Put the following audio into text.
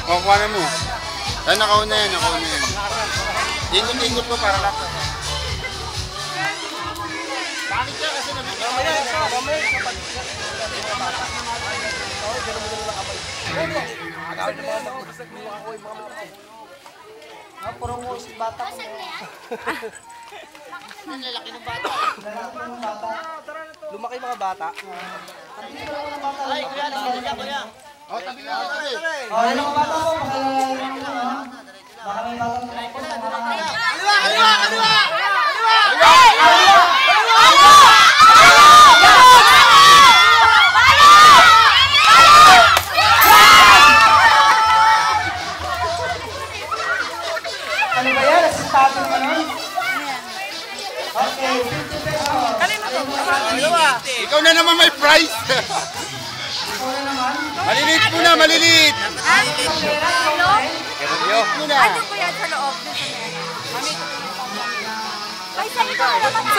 O, kuha na mo. Ay, nakauna yan, nakauna yan. Ingot-ingot ko para lang. Bakit siya kasi nabigyan? Mamaya sa pag... Puro mo si bata ko. Ang lalaki ng bata. Lumaki mga bata. Ay, kuya, nasa kuya. O, tabi lang ako eh. Ano mga bata mo? Baka may bata mo. Kaliwa! Kaliwa! Kaliwa! Ano ba yan? Asistado ka nun? Okay, 50 pesos. Ikaw na naman may prize. Ikaw na naman. Maliliit muna, maliliit. Loob? Muna. Ano po yan sa loob? Ay, sa ikaw naman.